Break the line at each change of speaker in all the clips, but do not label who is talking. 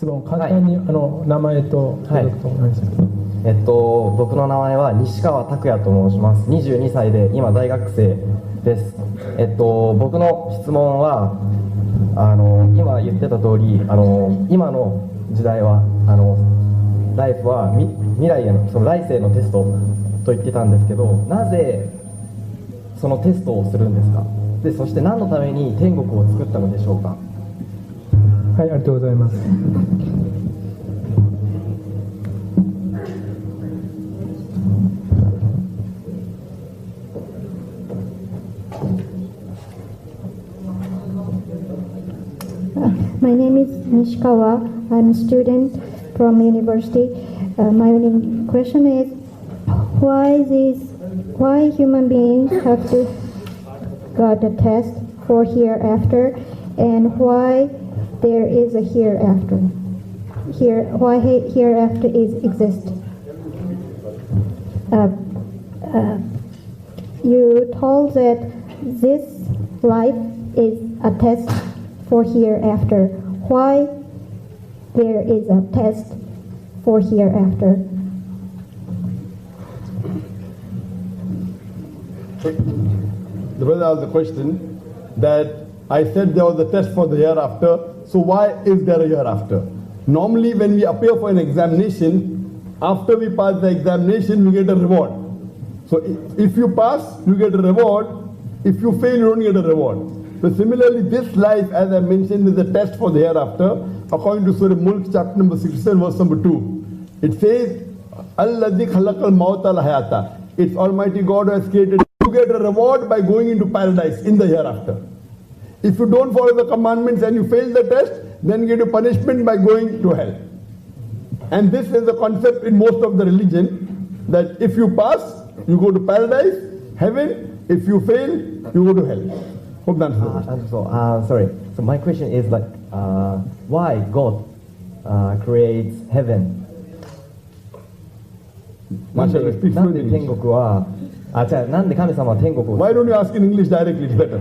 質問、簡単に、名前とお願いします。
僕の名前は西川拓也と申します。22歳で今大学生です。僕の質問は今言ってた通り今の時代はライフは未来へのその来世のテストと言ってたんですけど、なぜそのテストをするんですか。でそして何のために天国を作ったのでしょうか。
はい、ありがとうございます。
My name is Nishikawa. I'm a student from university. My question is, why human beings have to got a test for hereafter, and why there is a hereafter? Why hereafter exists? You told that this life is a test for hereafter. Why there is a test for hereafter?
The brother asked the question that I said there was a test for the hereafter, so why is there a hereafter? Normally when we appear for an examination, after we pass the examination we get a reward. So if you pass, you get a reward. If you fail, you don't get a reward. So similarly, this life, as I mentioned, is a test for the hereafter. According to Surah Mulk, chapter number 67, verse number 2. It says, Alladhi khalaqal mawta wal hayata. It's Almighty God who has created. You get a reward by going into paradise in the hereafter. If you don't follow the commandments and you fail the test, then you get a punishment by going to hell. And this is the concept in most of the religion, that if you pass, you go to paradise, heaven. If you fail, you go to hell. Hope that answers the question.
Sorry. So my question is like, why God creates heaven? なんで天国はなんで神様は天国を
Why don't you ask in English directly? It's better.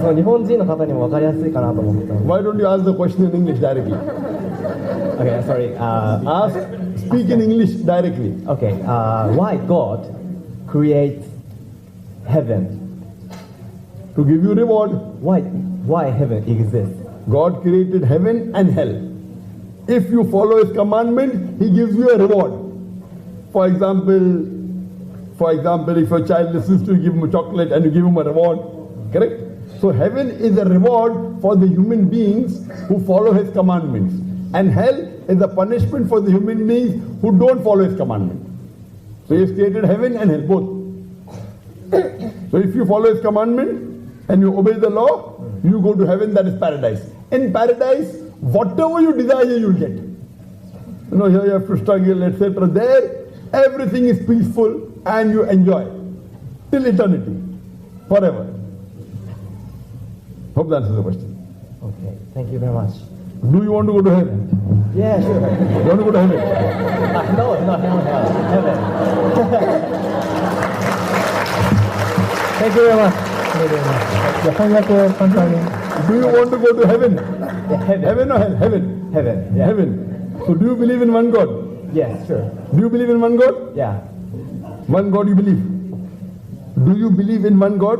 その日本人の方にも分かりやすいかなと思ってた。
Why don't you ask the question in English directly?
Okay, sorry.
Speak in English directly.
Okay. Why God creates heaven?
To give you reward.
Why heaven exists?
God created heaven and hell. If you follow His commandment, He gives you a reward. For example, if your child listens to you, give him a chocolate and you give him a reward. Correct? So heaven is a reward for the human beings who follow His commandments. And hell is a punishment for the human beings who don't follow His commandment. So He has created heaven and hell, both. So if you follow His commandment and you obey the law, you go to heaven, that is paradise. In paradise, whatever you desire, you will get. Here you have to struggle, etc. There, everything is peaceful and you enjoy till eternity, forever. Hope that answers the question.
Okay, thank you very much.
Do you want to go to heaven?
Yeah, sure.
You want to go to heaven?
No, heaven. Thank you very much.
Do you want to go to heaven?
Yeah, heaven.
Heaven or hell? Heaven.
Heaven. Yeah.
Heaven. So do you believe in one God?
Yes, sure.
Do you believe in one God?
Yeah.
One God you believe. Do you believe in one God?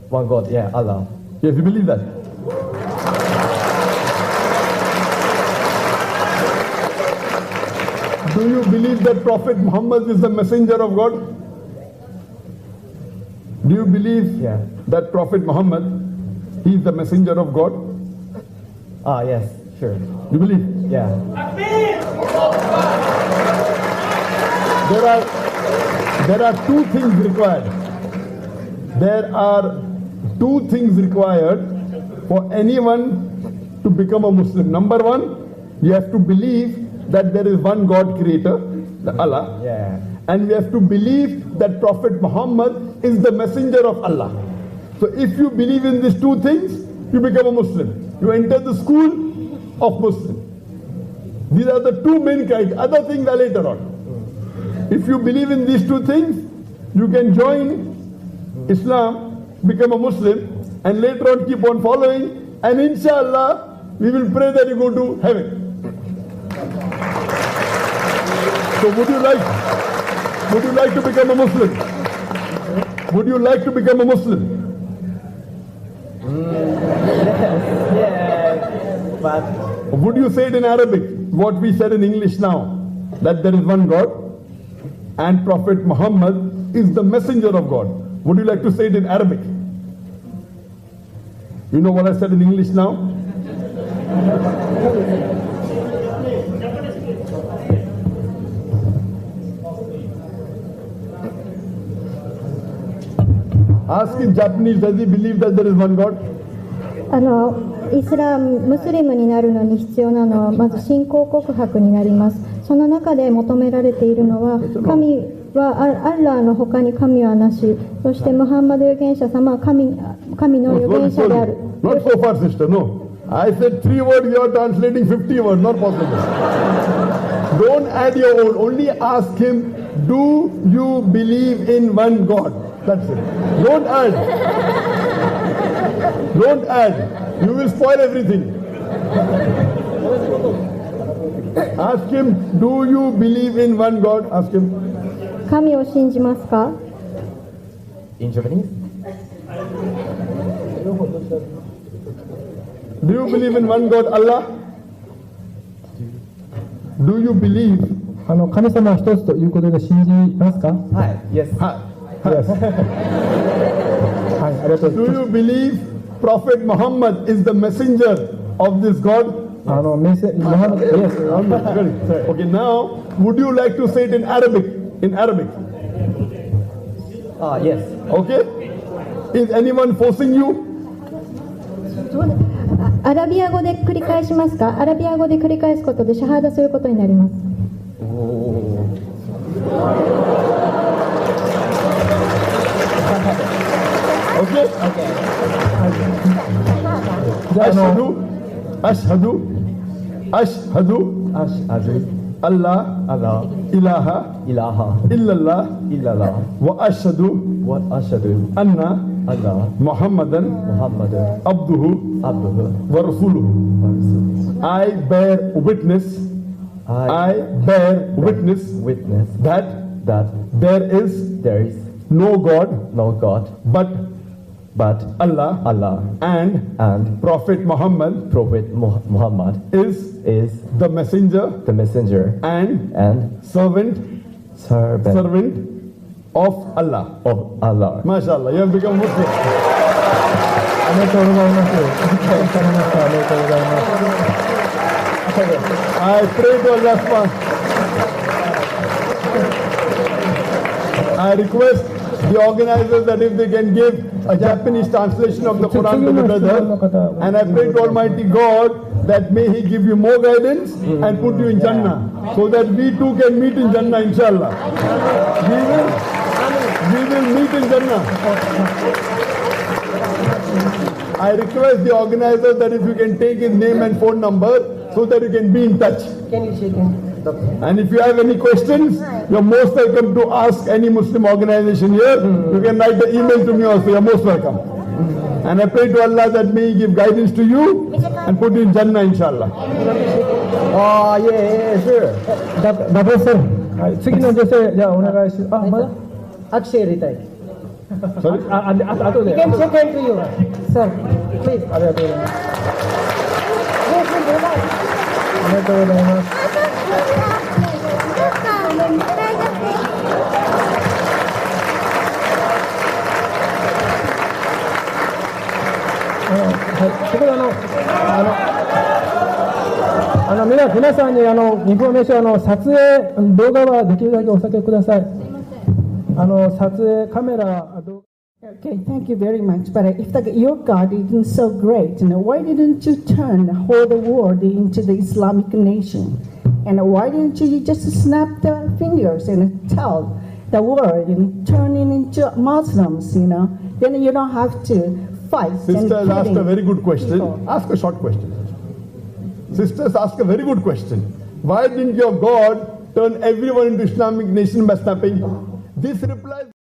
One God, yeah, Allah.
Yes, you believe that. Do you believe that Prophet Muhammad is the messenger of God? Do you believe that Prophet Muhammad, he is the messenger of God?
Yes, sure.
You believe?
Yeah.
There are two things required. There are two things required for anyone to become a Muslim. Number one, you have to believe that there is one God creator, Allah.
Yeah.
And we have to believe that Prophet Muhammad is the messenger of Allah. So if you believe in these two things, you become a Muslim. You enter the school of Muslim. These are the two main criteria. Other things are later on. If you believe in these two things, you can join Islam, become a Muslim, and later on keep on following. and inshallah, we will pray that you go to heaven. So would you like to become a Muslim? Would you like to become a Muslim?
Yes, but
Would you say it in Arabic, what we said in English now, that there is one God and Prophet Muhammad is the messenger of God? Would you like to say it in Arabic? You know what I said in English now? Ask in Japanese, does he believe that there is one God?
イスラム、ムスリムになるのに必要なのはまず信仰告白になります。その中で求められているのは、神はアッラーの他に神はなし、そしてムハンマド預言者様は神の預言者である。
Not so far, sister, no. I said 3 words, you are translating 50 words, not possible. Don't add your own, only ask him, do you believe in one God? That's it. Don't add. Don't add. You will spoil everything. Ask him, do you believe in one God? Ask him.
神を信じますか？
in Japanese?
Do you believe in one God, Allah? Do you believe?
神様は一つということで信じますか？
はい、Yes.
Yes.
はい、ありがとうござい
Do
ます。
you believe Prophet Muhammad is the messenger of this God?
Yes.
Okay, now, would you like to say it in Arabic? In Arabic.
Yes.
Okay? Is anyone forcing you?
アラビア語で繰り返しますか？アラビア語で繰り返すことでシャハーダすることになります。
Okay? Ashhadu Allah ilaha illallah wa ashhadu anna Muhammadan abduhu wa rasuluhu. I bear witness that there is no God but Allah and Prophet Muhammad is the messenger and servant of Allah. MashaAllah, you have become Muslim.
ありがとうございます。わかりました。ありがとうございます。
I pray to Allah I request the organizers that if they can give a Japanese translation of the Quran to the brother, and I pray to Almighty God that may He give you more guidance and put you in Jannah, so that we too can meet in Jannah, inshallah. We will meet in Jannah. I request the organizers that if you can take his name and phone number so that you can be in touch.
Can you shake him?
And if you have any questions, you're most welcome to ask any Muslim organization here. You can write the email to me also. You're most welcome. And I pray to Allah that may He give guidance to you and put you in Jannah, inshallah.
Oh, yeah, sure.
ダブルさん、はい、次の女性、じゃあお願いします。あ、まだ
握手入れたい。
Sorry?
あとで。
Can shake hand to you, sir. Please.
ありがとうございます。ありがとうございます。はい、そこで皆さんにインフォメーション撮影動画はできるだけお避けください。撮影カメラ動画
Okay, thank you very much. But if your God isn't so great, why didn't you turn the whole world into the Islamic nation? And why didn't you just snap the fingers and tell the world and turn it into Muslims, Then you don't have to fight.
Sisters asked a very good question. Ask a short question. Sisters ask a very good question. Why didn't your God turn everyone into Islamic nation by snapping? This replies